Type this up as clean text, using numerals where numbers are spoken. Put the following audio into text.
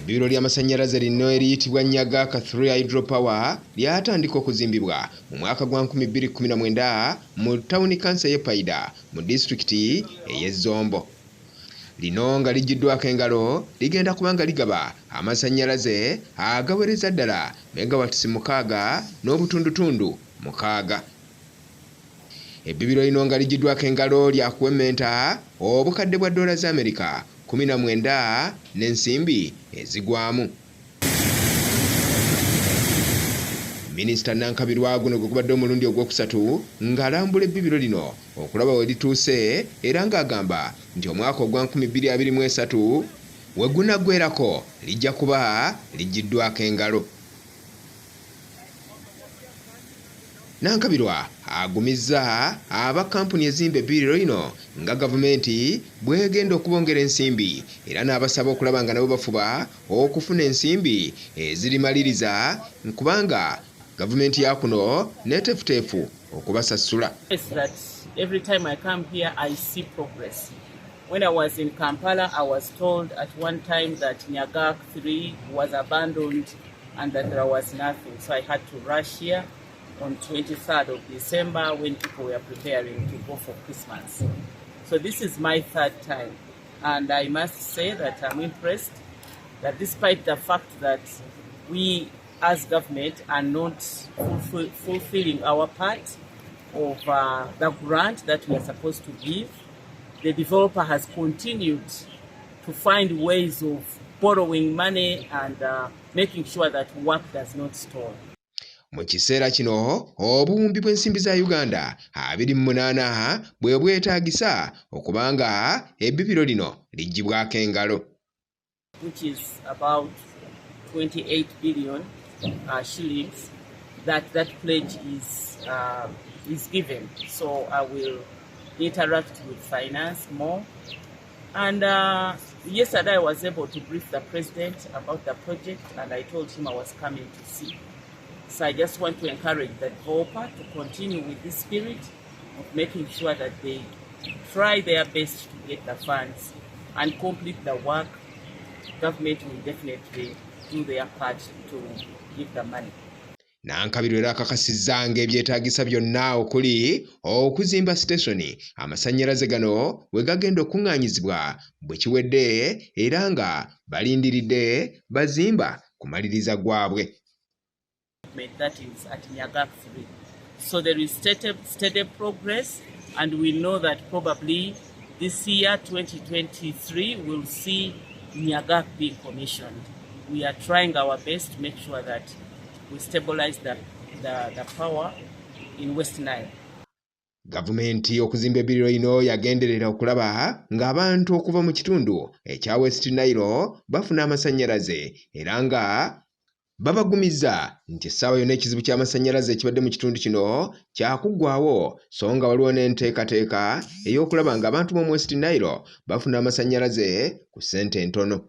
Ebbibiro ly'amasanyalaze lino eriyitibwa Nyagak III hydropower lyatandika okuzimbibwa mu mwaka gwa 2019 mu tawuni kansa y'e Paida mu disitulikiti ey'e Zombo. Lino nga ligiddwako engalo ligenda kubanga ligaba amasanyalaze agawereza ddala megawatts 6 n'obutundutundu 6. Ebbibiro lino nga ligiddwako engalo lyakuwemmenta obukadde bwa doola za Amerika 19 n'ensimbi ezigwamu. Minisita Nankabirwa guno gwe gubadde omulundi ogwokusatu ng'alambula ebbibiro lino okulaba we lituuse era ng'agamba nti omwaka ogwa 2023 we gunaggweerako lijja kuba ligiddwako engalo. Nankabirwa agumizza aba kampuni ezimba ebbibiro lino nga gavumenti bwegenda okubongera ensimbi era n'abasaba okulaba nga nabo bafuba okufuna ensimbi ezirimaliriza kubanga gavumenti ya kuno neteefuteefu okubasasula. Every time I come here I see progress. When I was in Kampala I was told at one time that Nyagak III was abandoned and that there was nothing, so I had to rush here on 23rd of December when people were preparing to go for Christmas. So this is my third time and I must say that I'm impressed that despite the fact that we as government are not fulfilling our part of the grant that we are supposed to give, the developer has continued to find ways of borrowing money and making sure that work does not stall. Mu kiseera kino obuwumbi bw'ensimbi za Uganda 28 bwe bwetaagisa okubanga ebbibiro lino liggibwako engalo. Which is about 28 billion shillings that pledge is given. So I will interact with finance more. And yesterday I was able to brief the president about the project and I told him I was coming to see. So I just want to encourage the developer to continue with this spirit of making sure that they try their best to get the funds and complete the work. Government will definitely do their part to give the money. Nankabirwa era akakasizza ng'ebyetaagisa byonna okuli okuzimba siteshoni amasanyalaze gano we gagenda okuŋŋaanyizibwa bwe kiwedde era nga balindiridde bazimba kumaliriza gwabwe. That is at Nyagak III. So there is steady progress and we know that probably this year 2023 will see Nyagak being commissioned. We are trying our best to make sure that we stabilize the power in West Nile. Gavumenti okuzimba ebbibiro lino yagenderera okulaba ng'abantu okuva mu kitundu ekya West Nile bafuna amasanyalaze era nga babagumizza nti essaawa yonna ekizibu ky'amasanyalaze ekibadde mu kitundu kino kyakuggwaawo so nga waliwo n'enteekateeka ey'okulaba ng'abantu b'omu West Nile bafuna amasanyalaze ku ssente entono.